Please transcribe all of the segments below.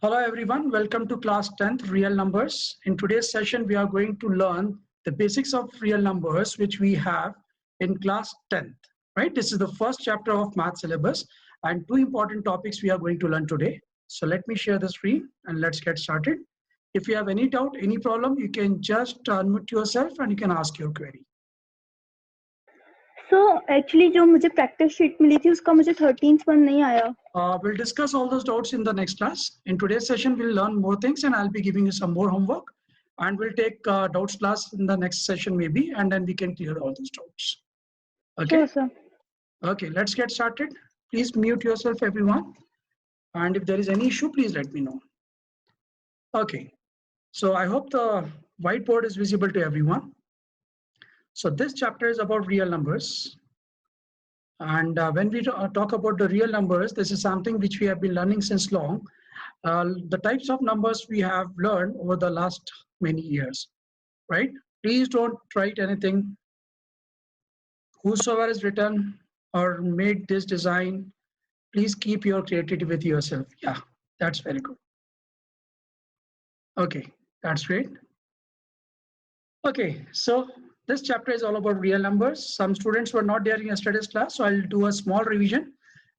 Hello everyone, welcome to class 10th real numbers. In today's session we are going to learn the basics of real numbers which we have in class 10th, right? This is the first chapter of math syllabus and two important topics we are going to learn today. So let me share the screen and let's get started. If you have any doubt, any problem, you can just unmute yourself and you can ask your query. So actually जो मुझे practice sheet मिली थी उसका मुझे 13th one नहीं आया. We'll discuss all those doubts in the next class. In today's session, we'll learn more things and I'll be giving you some more homework. And we'll take doubts class in the next session maybe, and then we can clear all those doubts. Okay? Sure, sir. Okay, let's get started. Please mute yourself, everyone. And if there is any issue, please let me know. Okay, so I hope the whiteboard is visible to everyone. So this chapter is about real numbers. And when we talk about the real numbers, this is something which we have been learning since long. The types of numbers we have learned over the last many years, right? Please don't write anything. Whosoever has written or made this design, please keep your creativity with yourself. Yeah, that's very good. Okay, that's great. Okay, so this chapter is all about real numbers. Some students were not there in yesterday's class, so I'll do a small revision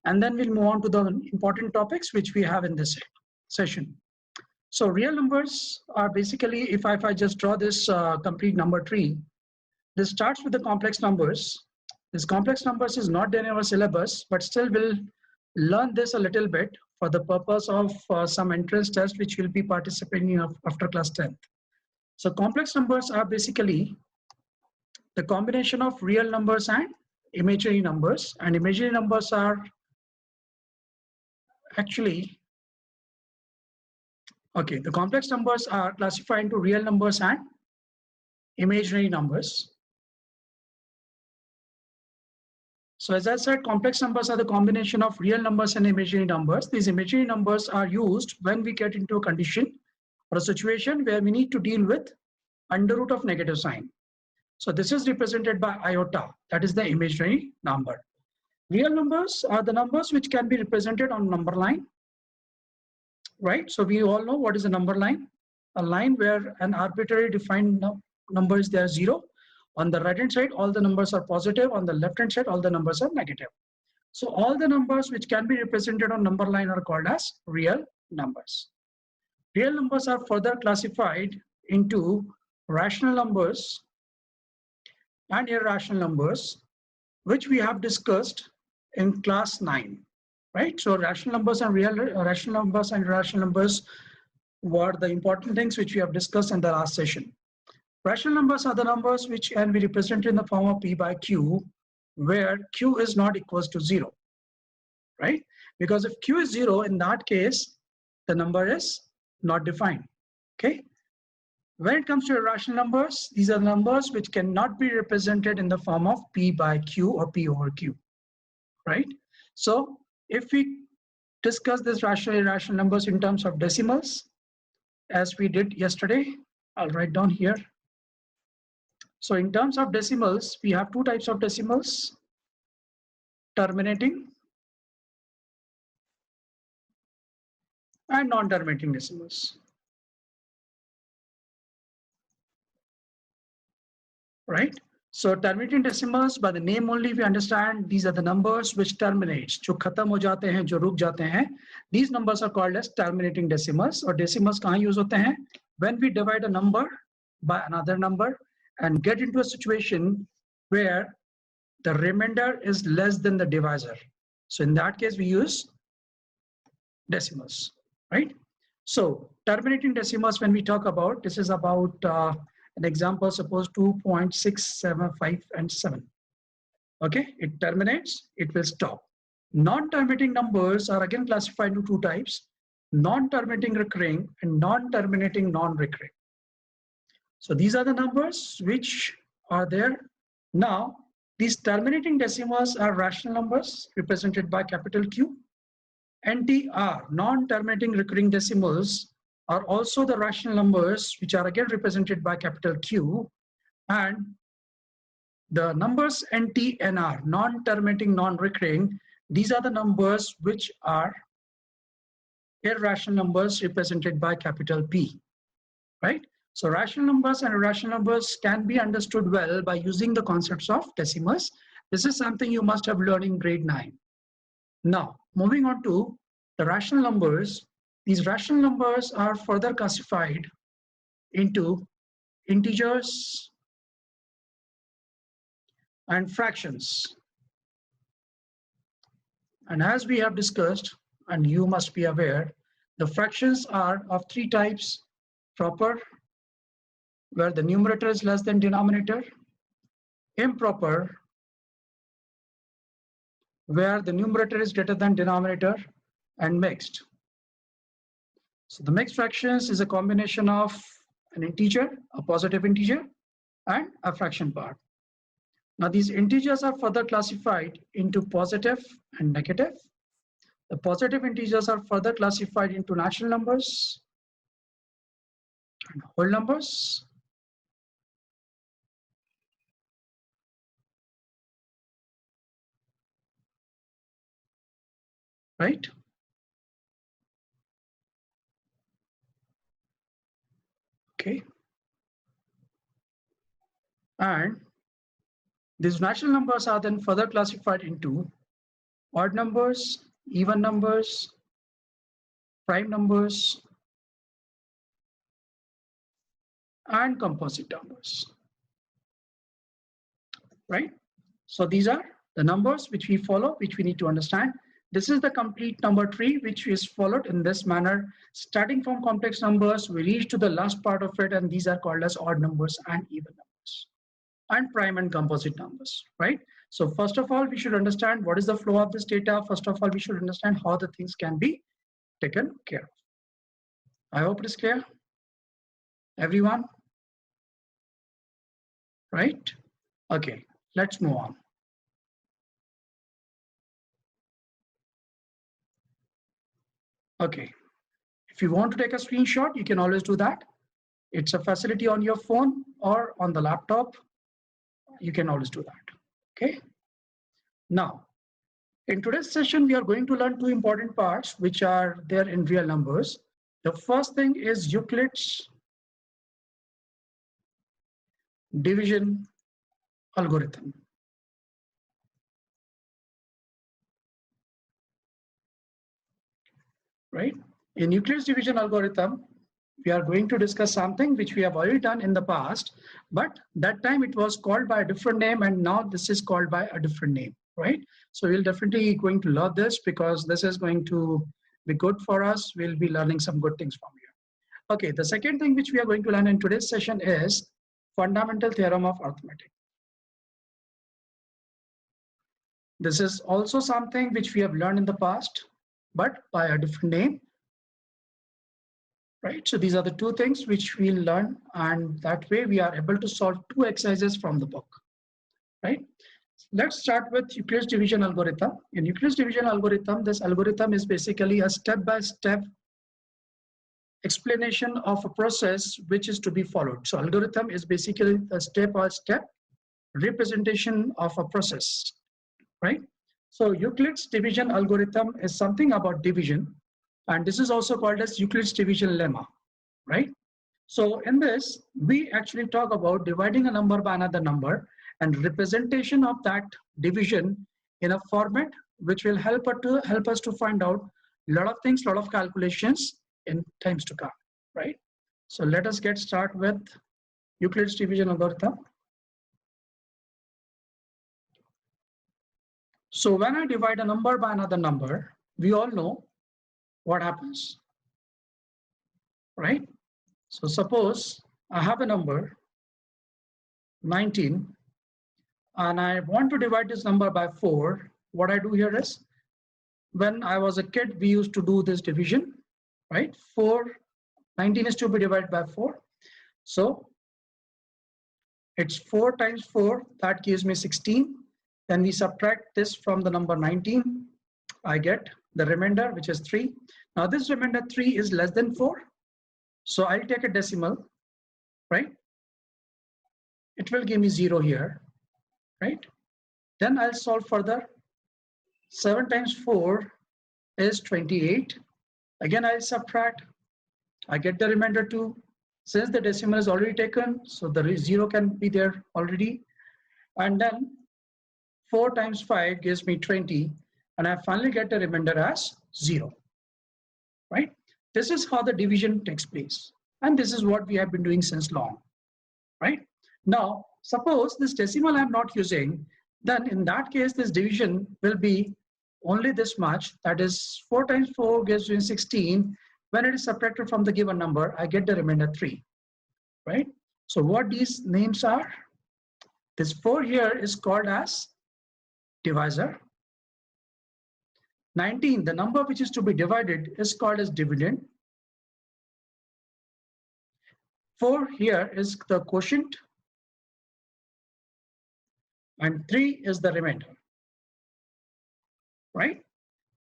and then we'll move on to the important topics which we have in this session. So real numbers are basically, if I just draw this complete number tree, this starts with the complex numbers. This complex numbers is not there in our syllabus, but still we'll learn this a little bit for the purpose of some entrance test which we'll be participating in after class 10th. So complex numbers are basically the combination of real numbers and imaginary numbers, and imaginary numbers are actually, okay, the complex numbers are classified into real numbers and imaginary numbers. So as I said, complex numbers are the combination of real numbers and imaginary numbers. These imaginary numbers are used when we get into a condition or a situation where we need to deal with under root of negative sign. So this is represented by iota, that is the imaginary number. Real numbers are the numbers which can be represented on number line, right? So we all know what is a number line. A line where an arbitrary defined number is there, 0. On the right hand side, all the numbers are positive. On the left hand side, all the numbers are negative. So all the numbers which can be represented on number line are called as real numbers. Real numbers are further classified into rational numbers and irrational numbers, which we have discussed in class 9, right? So rational numbers and rational numbers and irrational numbers were the important things which we have discussed in the last session. Rational numbers are the numbers which can be represented in the form of p by q, where q is not equals to 0, right? Because if q is 0, in that case, the number is not defined, okay? When it comes to irrational numbers, these are numbers which cannot be represented in the form of p by q or p over q, right? So if we discuss this rational irrational numbers in terms of decimals, as we did yesterday, I'll write down here. So in terms of decimals, we have two types of decimals: terminating and non-terminating decimals. Right? So terminating decimals, by the name only we understand these are the numbers which terminates, जो खत्म हो जाते हैं, जो रुक जाते हैं. These numbers are called as terminating decimals. और decimals कहाँ use होते हैं? When we divide a number by another number and get into a situation where the remainder is less than the divisor. So in that case, we use decimals, right? So terminating decimals, when we talk about, this is about an example, suppose 2.675 and 7. Okay, it terminates, it will stop. Non-terminating numbers are again classified into two types: non-terminating recurring and non-terminating non-recurring. So these are the numbers which are there. Now, these terminating decimals are rational numbers represented by capital Q. NTR, non-terminating recurring decimals, are also the rational numbers which are again represented by capital Q, and the numbers NT&R, non-terminating non-recurring, these are the numbers which are irrational numbers represented by capital P, right? So rational numbers and irrational numbers can be understood well by using the concepts of decimals. This is something you must have learned in grade 9. Now, moving on to the rational numbers. These rational numbers are further classified into integers and fractions. And as we have discussed, and you must be aware, the fractions are of 3 types: proper, where the numerator is less than denominator; improper, where the numerator is greater than denominator; and mixed. So the mixed fractions is a combination of an integer, a positive integer, and a fraction part. Now these integers are further classified into positive and negative. The positive integers are further classified into natural numbers and whole numbers. Right? Okay. And these natural numbers are then further classified into odd numbers, even numbers, prime numbers, and composite numbers. Right? So these are the numbers which we follow, which we need to understand. This is the complete number tree which is followed in this manner. Starting from complex numbers, we reach to the last part of it, and these are called as odd numbers and even numbers, and prime and composite numbers, right? So first of all, we should understand what is the flow of this data. First of all, we should understand how the things can be taken care of. I hope it is clear, everyone, right? Okay, let's move on. Okay, if you want to take a screenshot, you can always do that. It's a facility on your phone or on the laptop. You can always do that. Okay. Now, in today's session, we are going to learn 2 important parts which are there in real numbers. The first thing is Euclid's division algorithm. Right? In Euclid's division algorithm, we are going to discuss something which we have already done in the past, but that time it was called by a different name, and now this is called by a different name, right? So we'll definitely going to learn this because this is going to be good for us. We'll be learning some good things from here. Okay, the second thing which we are going to learn in today's session is fundamental theorem of arithmetic. This is also something which we have learned in the past, but by a different name. Right, so these are the 2 things which we'll learn, and that way we are able to solve 2 exercises from the book. Right, let's start with Euclid's division algorithm. In Euclid's division algorithm, this algorithm is basically a step-by-step explanation of a process which is to be followed. So algorithm is basically a step-by-step representation of a process, right? So Euclid's division algorithm is something about division, and this is also called as Euclid's division lemma, right? So in this, we actually talk about dividing a number by another number and representation of that division in a format which will help us to find out a lot of things, a lot of calculations in times to come, right? So let us get started with Euclid's division algorithm. So when I divide a number by another number, we all know what happens, right? So suppose I have a number 19 and I want to divide this number by 4. What I do here is, when I was a kid, we used to do this division, right? 19 is to be divided by 4. So it's 4 times 4, that gives me 16. Then we subtract this from the number 19. I get the remainder, which is 3. Now this remainder 3 is less than 4. So I'll take a decimal, right? It will give me 0 here, right? Then I'll solve further. 7 times 4 is 28. Again, I'll subtract. I get the remainder 2. Since the decimal is already taken, so the 0 can be there already. And then 4 times 5 gives me 20. And I finally get the remainder as 0. Right? This is how the division takes place. And this is what we have been doing since long. Right? Now, suppose this decimal I'm not using, then in that case, this division will be only this much. That is 4 times 4 gives me 16. When it is subtracted from the given number, I get the remainder 3. Right? So what these names are, this 4 here is called as divisor. 19, the number which is to be divided, is called as dividend. 4 here is the quotient. And 3 is the remainder. Right?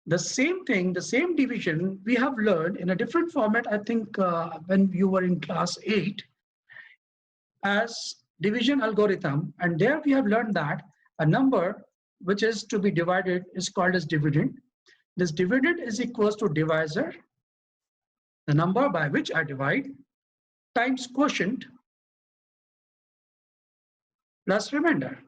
The same thing, the same division, we have learned in a different format, I think when you were in class 8, as division algorithm. And there we have learned that a number which is to be divided is called as dividend. This dividend is equals to divisor, the number by which I divide, times quotient plus remainder.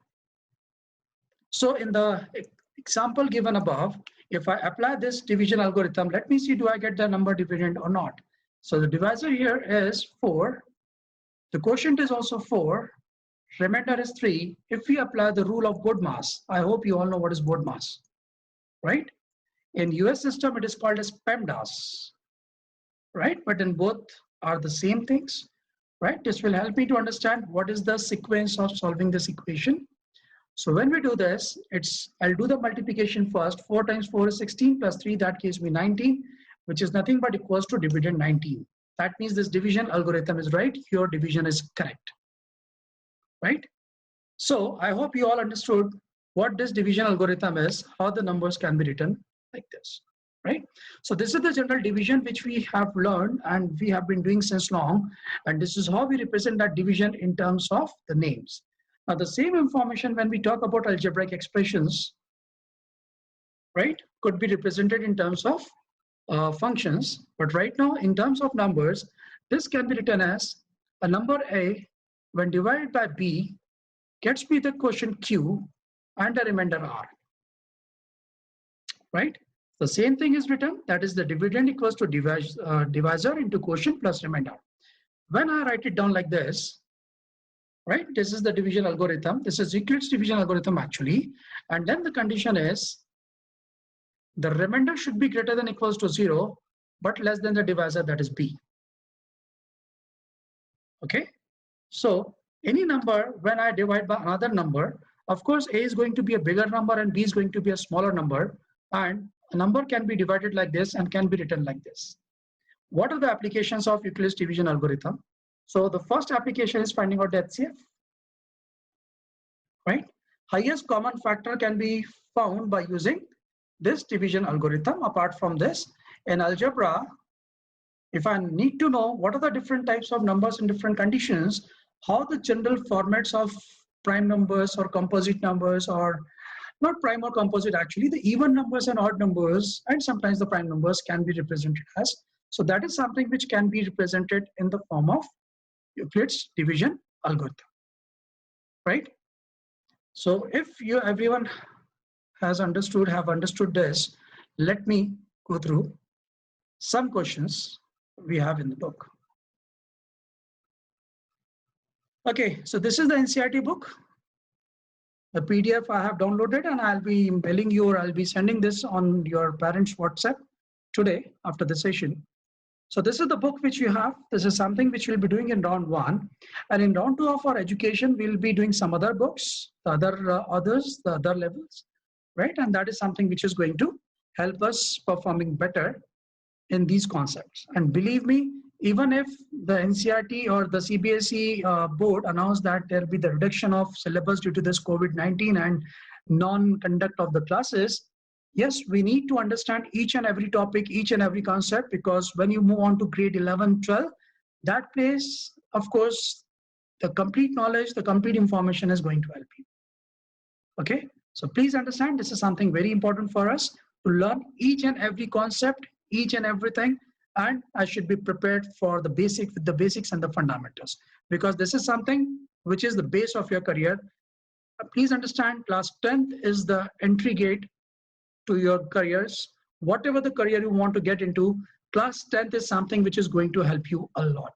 So in the example given above, if I apply this division algorithm, let me see, do I get the number dividend or not? So the divisor here is 4. The quotient is also 4. Remainder is 3. If we apply the rule of BODMAS, I hope you all know what is BODMAS, right? In US system, it is called as PEMDAS, right? But in both are the same things, right? This will help me to understand what is the sequence of solving this equation. So when we do this, I'll do the multiplication first. 4 times 4 is 16 plus 3, that gives me 19, which is nothing but equals to dividend 19. That means this division algorithm is right. Your division is correct, right? So I hope you all understood what this division algorithm is, how the numbers can be written like this, right? So this is the general division which we have learned and we have been doing since long. And this is how we represent that division in terms of the names. Now the same information when we talk about algebraic expressions, right, could be represented in terms of functions. But right now in terms of numbers, this can be written as a number A when divided by B gets me the quotient Q and the remainder R, right? The same thing is written, that is the dividend equals to divisor into quotient plus remainder. When I write it down like this, right, this is the division algorithm. This is Euclid's division algorithm actually. And then the condition is the remainder should be greater than equals to 0, but less than the divisor, that is B. Okay, so any number when I divide by another number, of course, A is going to be a bigger number and B is going to be a smaller number. And a number can be divided like this and can be written like this. What are the applications of Euclid's division algorithm? So the first application is finding out the HCF, right? Highest common factor can be found by using this division algorithm. Apart from this, in algebra, if I need to know what are the different types of numbers in different conditions, how the general formats of prime numbers or composite numbers, or not prime or composite actually, the even numbers and odd numbers and sometimes the prime numbers can be represented as. So that is something which can be represented in the form of Euclid's division algorithm, right? So if everyone have understood this, let me go through some questions we have in the book. Okay, so this is the NCERT book. The PDF I have downloaded and I'll be mailing you or I'll be sending this on your parents' WhatsApp today after the session. So this is the book which you have. This is something which we'll be doing in round 1. And in round 2 of our education, we'll be doing some other books, the other levels, right? And that is something which is going to help us performing better in these concepts. And believe me, even if the NCERT or the CBSE board announced that there will be the reduction of syllabus due to this COVID-19 and non-conduct of the classes, yes, we need to understand each and every topic, each and every concept, because when you move on to grade 11, 12, that place, of course, the complete knowledge, the complete information is going to help you. Okay, so please understand this is something very important for us to learn each and every concept, each and everything, and I should be prepared for the basics and the fundamentals, because this is something which is the base of your career. Please understand, class 10th is the entry gate to your careers. Whatever the career you want to get into, class 10th is something which is going to help you a lot,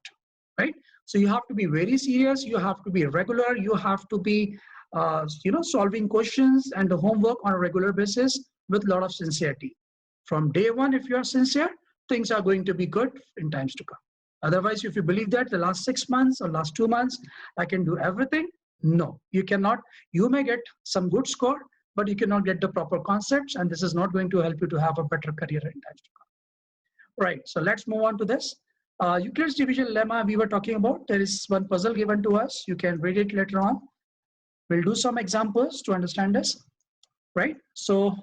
right? So you have to be very serious, you have to be regular, you have to be solving questions and the homework on a regular basis with a lot of sincerity. From day one, if you are sincere, things are going to be good in times to come. Otherwise, if you believe that the last 6 months or last 2 months, I can do everything, no, you cannot. You may get some good score, but you cannot get the proper concepts, and this is not going to help you to have a better career in times to come. Right, so let's move on to this. Euclid's division lemma we were talking about. There is one puzzle given to us. You can read it later on. We'll do some examples to understand this, right? So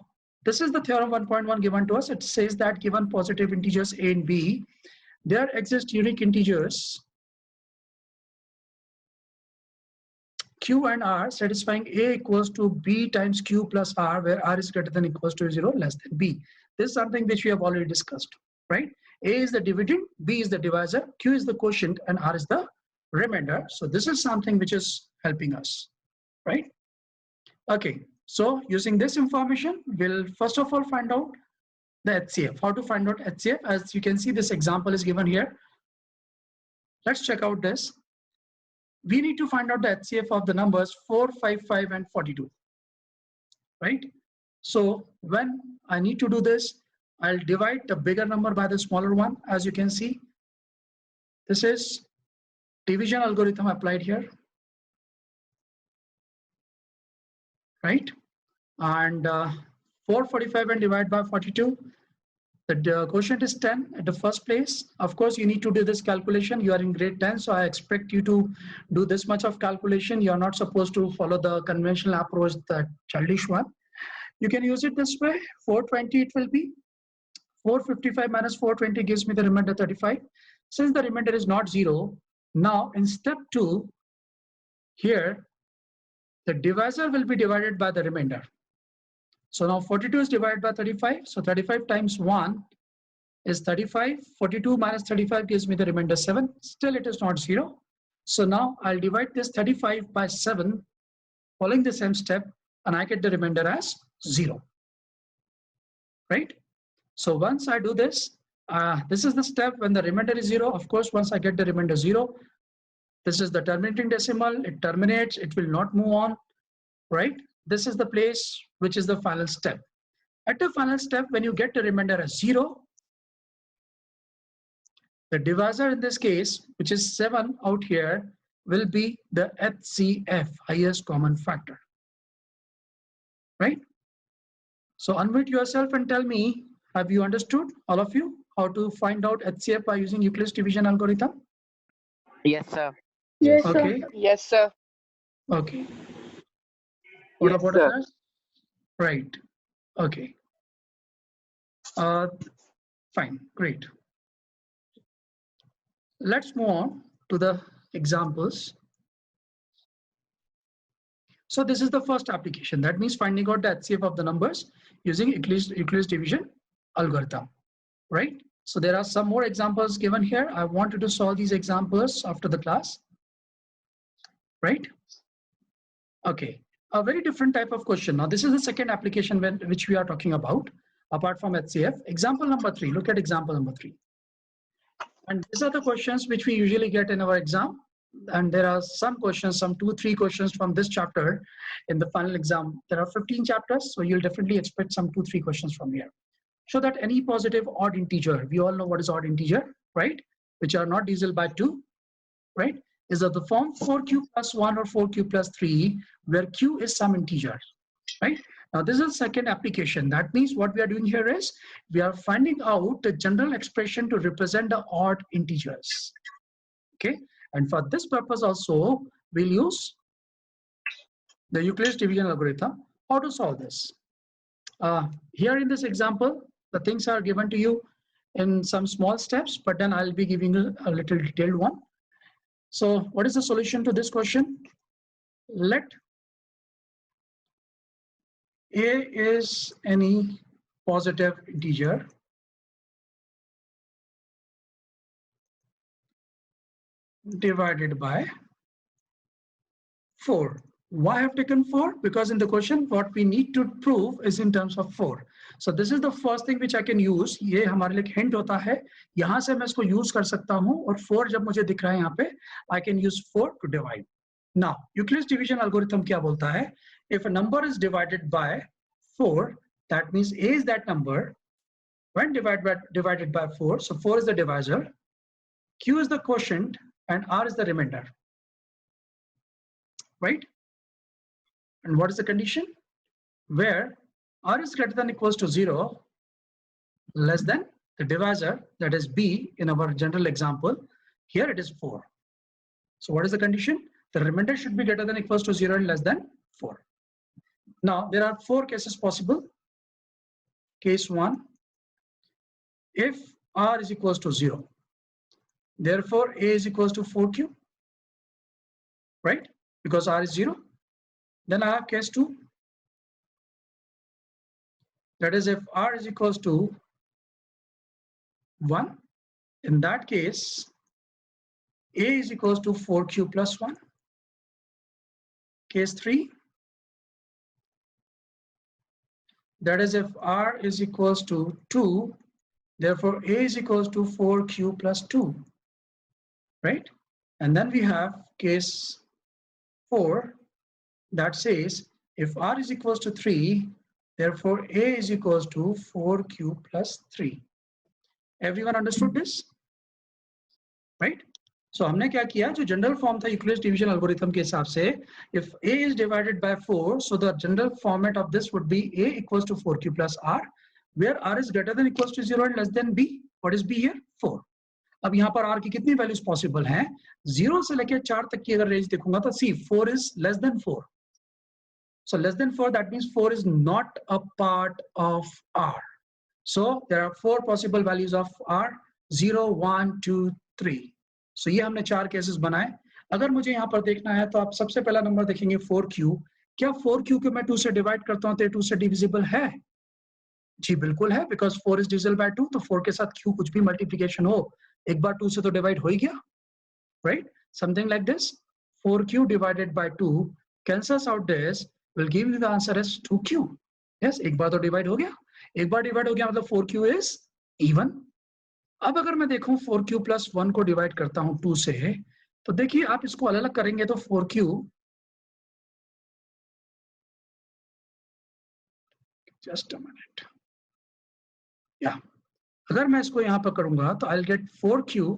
this is the theorem 1.1 given to us. It says that given positive integers a and b, there exist unique integers q and r satisfying a equals to b times q plus r, where r is greater than equals to 0 less than b. This is something which we have already discussed, right? A is the dividend, b is the divisor, q is the quotient, and r is the remainder. So this is something which is helping us, right? Okay, so using this information, we'll first of all find out the HCF. How to find out HCF? As you can see, this example is given here. Let's check out this. We need to find out the HCF of the numbers 4, 5, 5, and 42, right? So when I need to do this, I'll divide the bigger number by the smaller one. As you can see, this is division algorithm applied here, right? And 445 and divide by 42. The quotient is 10 at the first place. Of course, you need to do this calculation. You are in grade 10, so I expect you to do this much of calculation. You are not supposed to follow the conventional approach, the childish one. You can use it this way. 420 it will be. 455 minus 420 gives me the remainder 35. Since the remainder is not 0, now in step 2, here, the divisor will be divided by the remainder. So now 42 is divided by 35. So 35 times 1 is 35. 42 minus 35 gives me the remainder 7. Still it is not 0. So now I'll divide this 35 by 7, following the same step, and I get the remainder as 0. Right? So once I do this, this is the step when the remainder is 0. Of course, once I get the remainder 0, this is the terminating decimal. It terminates. It will not move on. Right? This is the place which is the final step. At the final step, when you get the remainder as 0, the divisor in this case, which is 7 out here, will be the HCF, highest common factor. Right? So unmute yourself and tell me, have you understood, all of you, how to find out HCF by using Euclid's division algorithm? Yes, sir. Yes, Okay. sir. Yes, sir. Okay. What Yes, about sir. others? Right. Okay. Fine. Great. Let's move on to the examples. So this is the first application. That means finding out the HCF of the numbers using Euclid's division algorithm, right? So there are some more examples given here. I wanted to solve these examples after the class, right? Okay, a very different type of question. Now this is the second application which we are talking about, apart from HCF. Example number 3, look at example number 3. And these are the questions which we usually get in our exam. And there are some questions, some 2-3 questions from this chapter in the final exam. There are 15 chapters, so you'll definitely expect some 2-3 questions from here. Show that any positive odd integer, we all know what is odd integer, right? Which are not divisible by 2, right? Is of the form 4q plus 1 or 4q plus 3, where q is some integer, right? Now this is the second application. That means what we are doing here is we are finding out the general expression to represent the odd integers, okay? And for this purpose also, we'll use the Euclid's division algorithm. How to solve this? Here in this example, the things are given to you in some small steps, but then I'll be giving you a little detailed one. So what is the solution to this question? Let A is any positive integer divided by 4. Why I have taken 4? Because in the question what we need to prove is in terms of 4. So this is the first thing which I can use. ये हमारे लिए hint होता है, यहाँ से मैं इसको use कर सकता हूँ और 4 जब मुझे दिख रहा है यहाँ पे I can use 4 to divide. Now Euclid's division algorithm क्या बोलता है? If a number is divided by 4, that means A is that number when divided by 4. So 4 is the divisor, Q is the quotient, and R is the remainder. Right? And what is the condition? Where R is greater than or equals to 0, less than the divisor, that is B in our general example. Here it is 4. So what is the condition? The remainder should be greater than or equals to 0 and less than 4. Now there are 4 cases possible. Case 1, if R is equals to 0, therefore A is equals to 4Q, right? Because R is 0. Then I have case 2. That is, if R is equals to 1, in that case, A is equals to 4Q plus 1. Case 3. That is, if R is equals to 2, therefore A is equals to 4Q plus 2, right? And then we have case 4 that says, if R is equals to 3, therefore A is equals to 4Q plus 3. Everyone understood this? Right? So हमने क्या किया, जो general form था Euclid's division algorithm के हिसाब से, if A is divided by 4, so the general format of this would be A equals to 4Q plus R, where R is greater than or equals to 0 and less than B. What is B here? 4. अब यहाँ पर R की कितनी values possible हैं? 0 से लेकर 4 तक की अगर रेंज देखूंगा तो see 4 is less than 4. So less than 4, that means 4 is not a part of R. So there are 4 possible values of R, 0, 1, 2, 3. So ये हमने 4 केसेस बनाए. अगर मुझे यहाँ पर देखना है तो आप सबसे पहला नंबर देखेंगे 4Q. क्या 4Q को मैं 2 से डिवाइड करता हूँ तो 2 से डिविजिबल है? जी बिल्कुल है, बिकॉज 4 इज डिविजिबल बाय 2, तो 4 के साथ Q कुछ भी मल्टीप्लिकेशन हो, एक बार 2 से तो डिवाइड हो ही गया, right? Something like this, 4Q divided by 2 cancels out this, will give you the answer as 2Q. Yes, एक बार तो डिवाइड हो गया, एक बार डिवाइड हो गया मतलब 4Q is even. अब अगर मैं देखूं 4Q plus 1 को डिवाइड करता हूं 2 से, तो देखिए आप इसको अलग अलग करेंगे तो 4Q, just a minute, या अगर मैं इसको यहां पर करूंगा तो I'll get 4Q,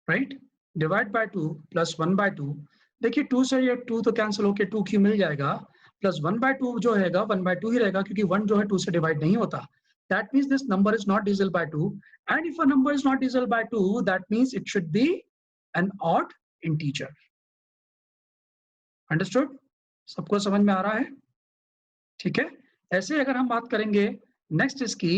right, divide by 2 plus 1 by 2. देखिए 2 से ये 2 तो कैंसिल होके 2Q मिल जाएगा, प्लस 1 बाय 2 जो रहेगा 1 बाय 2 ही रहेगा, क्योंकि 1 जो है 2 से डिवाइड नहीं होता. That means this number is not divisible by 2, and if a number is not divisible by 2, that means it should be an odd integer. Understood? सबको समझ में आ रहा है? ठीक है. ऐसे अगर हम बात करेंगे नेक्स्ट इसकी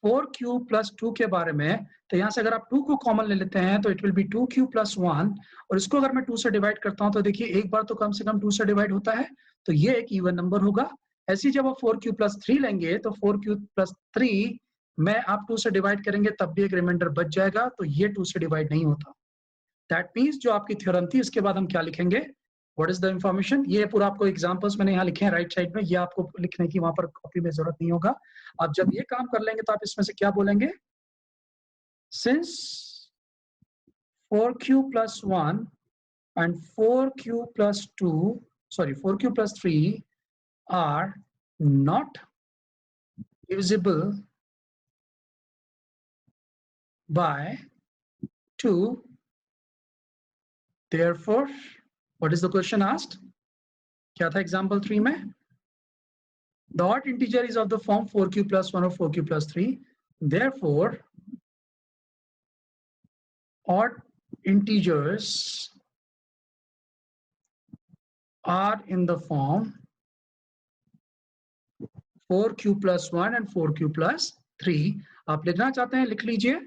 4Q plus 2 के बारे में, तो यहाँ से अगर आप 2 को कॉमन ले लेते हैं तो it will be 2Q plus 1, और इसको अगर मैं 2 से डिवाइड करता हूँ तो देखिए एक बार तो कम से कम 2 से डिवाइड होता है, तो ये एक इवन नंबर होगा. ऐसे जब आप 4Q plus 3 लेंगे तो 4Q plus 3 में आप 2 से डिवाइड करेंगे तब भी एक रिमाइंडर बच जाएगा, तो ये 2 से डिवाइड नहीं होता. दैट मीन्स जो आपकी थ्योरम थी इसके बाद हम क्या लिखेंगे, व्हाट इज द इंफॉर्मेशन, ये पूरा आपको एग्जांपल्स मैंने यहाँ लिखे हैं राइट साइड में, ये आपको लिखने की वहां पर कॉपी में जरूरत नहीं होगा. आप जब ये काम कर लेंगे तो आप इसमें से क्या बोलेंगे, since 4Q plus 1 and 4Q plus 2, sorry 4Q plus 3 are not divisible by 2, therefore what is the question asked, क्या था example 3 में, the odd integer is of the form 4Q plus 1 or 4Q plus 3, therefore odd integers are in the form 4Q plus 1 and 4Q plus 3. आप लिखना चाहते हैं लिख लीजिए,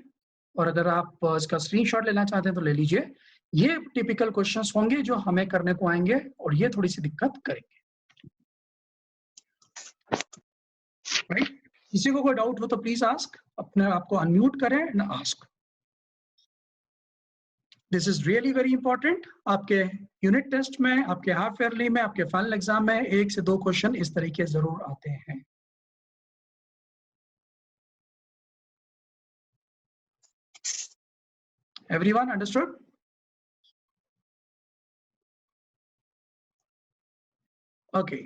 और अगर आप इसका स्क्रीनशॉट लेना चाहते हैं तो ले लीजिए. ये टिपिकल क्वेश्चंस होंगे जो हमें करने को आएंगे और ये थोड़ी सी दिक्कत करेंगे, राइट? किसी को कोई डाउट हो तो प्लीज आस्क, अपने आप को अनम्यूट करें and ask. This is really very important. आपके यूनिट टेस्ट में, आपके हाफ ईयरली में, आपके फाइनल एग्जाम में 1 से 2 क्वेश्चन इस तरीके जरूर आते हैं। Everyone understood? ओके,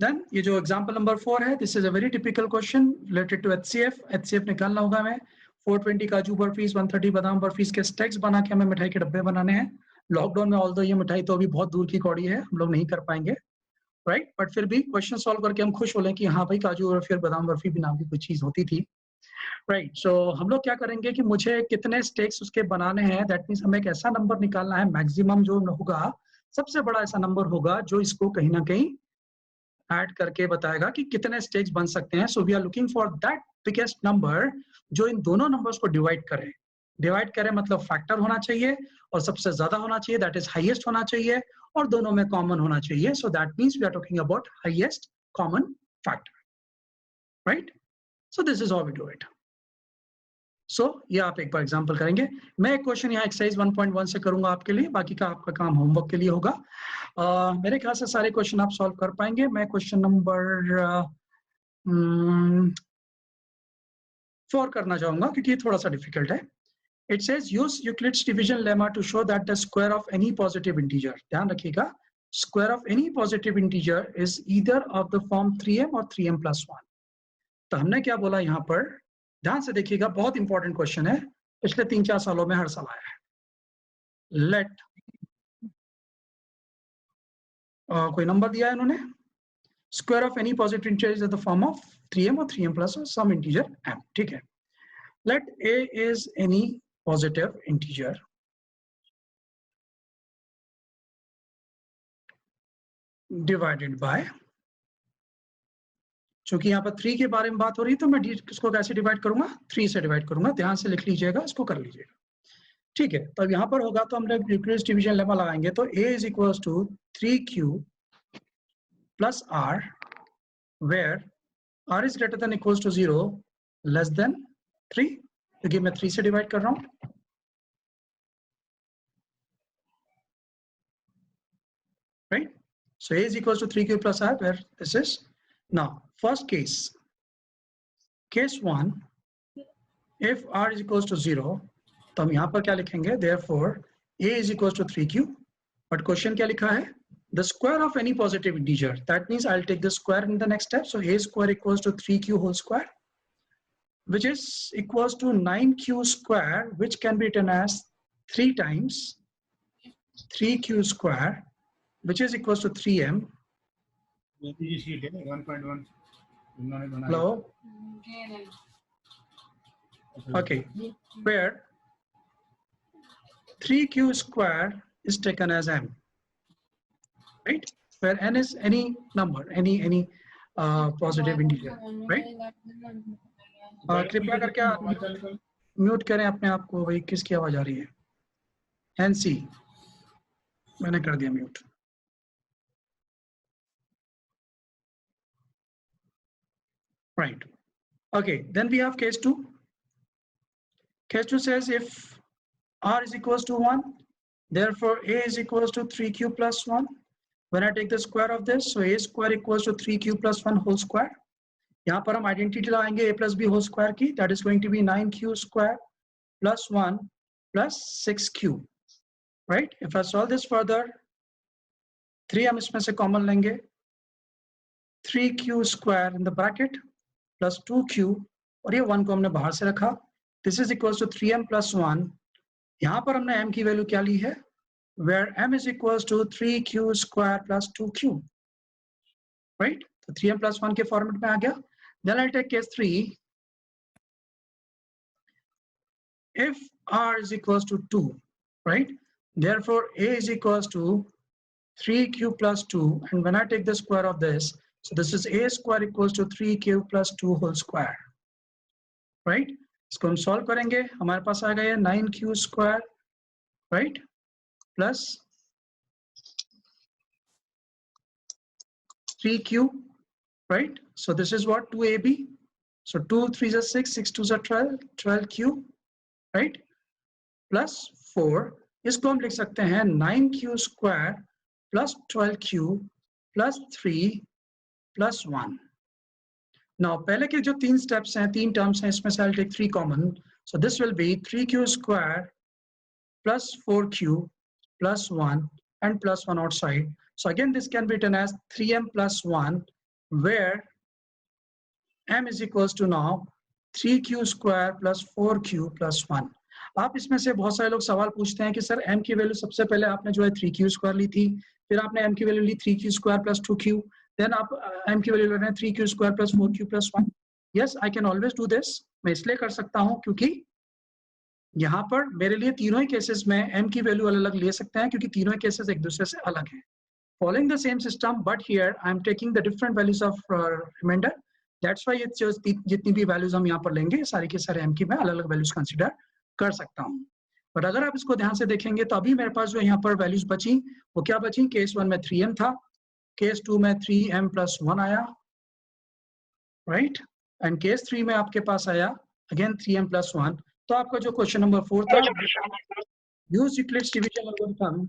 देन ये जो एग्जांपल नंबर 4 है, this is a very typical question related to HCF. HCF निकालना होगा हमें। 420 काजू बर्फीज, 130 बादाम बर्फीज के स्टैक्स बना के हमें मिठाई के डब्बे बनाने हैं। लॉकडाउन में ऑल्दो ये मिठाई तो अभी बहुत दूर की कौड़ी है, हम लोग नहीं कर पाएंगे, राइट, बट फिर भी क्वेश्चन सॉल्व करके हम खुश हो लें कि हाँ भाई काजू बर्फी और बादाम बर्फी भी नाम की कोई चीज होती थी, राइट। सो हम लोग क्या करेंगे कि मुझे कितने स्टेक्स उसके बनाने हैं, दैट मीन्स हमें एक ऐसा नंबर निकालना है, मैक्सिमम जो होगा, सबसे बड़ा ऐसा नंबर होगा जो इसको कहीं ना कहीं ऐड करके बताएगा कि कितने स्टेक्स बन सकते हैं। So we are looking for that biggest number जो इन दोनों नंबर्स को डिवाइड करे। डिवाइड करे मतलब फैक्टर होना चाहिए और सबसे ज्यादा होना चाहिए, दैट इज हाईएस्ट होना चाहिए, और दोनों में कॉमन होना चाहिए। So that means we are talking about highest common factor, right. So this is how we do it. सो ये आप एक बार एग्जांपल करेंगे। मैं एक क्वेश्चन यहाँ एक्सरसाइज 1.1 से करूंगा आपके लिए, बाकी का आपका काम होमवर्क के लिए होगा। मेरे ख्याल से सारे क्वेश्चन आप सॉल्व कर पाएंगे। मैं क्वेश्चन नंबर 4 करना चाहूंगा क्योंकि ये थोड़ा सा डिफिकल्ट है। It says use Euclid's division lemma to show that the square of any positive integer, ध्यान रखिएगा, square of any positive integer is either of the form 3m और 3m+1। तो हमने क्या बोला यहाँ पर, ध्यान से देखिएगा, बहुत इंपॉर्टेंट क्वेश्चन है, पिछले 3-4 सालों में हर साल आया है। लेट कोई नंबर दिया है इन्होंने, square of any positive integer is in the form of 3m और 3m+ सम इंटीजर m, ठीक है। Let a is any positive integer divided by, चूंकि यहाँ पर 3 के बारे में बात हो रही है तो मैं इसको कैसे डिवाइड करूंगा, 3 से डिवाइड करूंगा, ध्यान से लिख लीजिएगा, इसको कर लीजिएगा, ठीक है। तो अब यहाँ पर होगा तो हम लोग यूक्लिड्स डिवीजन लेमा लगाएंगे, तो a is equals to 3q plus r where r is greater than equals to 0 less than 3, क्योंकि मैं 3 से डिवाइड कर रहा हूँ, right? So a is equals to 3q plus r, where this is now first case, case 1, if r is equals to 0, तो हम यहाँ पर क्या लिखेंगे, therefore a is equals to 3q, but question क्या लिखा है, the square of any positive integer, that means I'll take the square in the next step, so a square equals to 3q whole square, which is equals to 9q square, which can be written as 3 times 3q square, which is equals to 3m. Hello? Okay, where 3q square is taken as m, right? Where n is any number, any positive integer, right? कृपया करके mute करें अपने आप को, भाई किसकी आवाज आ रही है, एनसी, मैंने कर दिया mute. Right. Okay, then we have case 2. Case 2 says if r is equals to 1, therefore a is equals to 3q plus 1. When I take the square of this, so a square equals to 3q plus 1 whole square. यहाँ पर हम identity लगाएंगे a plus b whole square की, that is going to be 9q square plus 1 plus 6q, right? If I solve this further, 3 हम इसमें से common लेंगे, 3q square in the bracket plus 2q, और ये 1 को हमने बाहर से रखा, this is equals to 3m plus 1. यहाँ पर हमने m की वैल्यू क्या ली है, where m is equals to 3q square plus 2q, right? तो 3m plus 1 के फॉर्मेट में आ गया। Then I'll take case 3. If r is equals to 2, right? Therefore a is equals to 3q plus 2, and when I take the square of this, so this is a square equals to 3q plus 2 whole square, right? इसको हम solve करेंगे, हमारे पास आ गया 9q square, right, plus 3q, right? So this is what, 2ab, so 2 3s are 6, 6 2s are 12, 12q, right? Plus 4, इसको हम लिख सकते हैं 9q square plus 12q plus 3 plus 1. Now पहले के जो 3 स्टेप्स हैं, 3 टर्म्स हैं, इसमें से I'll take 3 common. So this will be 3q square plus 4q plus 1 and plus 1 outside. So again this can be written as 3m plus 1, where m is equals to now 3q square plus 4q plus 1. आप इसमें से बहुत सारे लोग सवाल पूछते हैं कि सर m की वैल्यू सबसे पहले आपने जो है 3q स्क्वायर ली थी, फिर आपने m की वैल्यू ली 3q square plus 2q, then आप m की वैल्यू ले रहे हैं 3q square plus 4q plus 1. Yes, I can always do this. मैं इसलिए कर सकता हूं क्योंकि यहाँ पर मेरे लिए तीनों ही केसेस में m की वैल्यू अलग अलग ले सकते हैं, क्योंकि तीनों ही केसेस एक दूसरे से अलग हैं. Following the same system, but here I am taking the different values of remainder. That's why it's just जितनी भी values हम यहाँ पर लेंगे सारी के सारे m की मैं अलग अलग values consider कर सकता हूँ. बट अगर आप इसको ध्यान से देखेंगे तो अभी मेरे पास जो यहाँ पर values बची वो क्या बची? केस 1 में 3m था, केस 2 में 3m plus 1 आया, राइट, एंड केस 3 में आपके पास आया अगेन 3m plus 1. तो आपका जो क्वेश्चन नंबर 4 था, use Euclid's division algorithm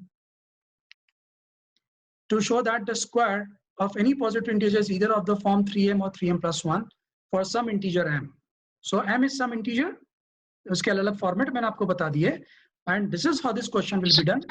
to show that the square of any positive integer is either of the form 3m or 3m plus 1 for some integer m. So m is some integer, उसके अलग अलग format मैंने आपको बता दिए, and this is how this question will be done.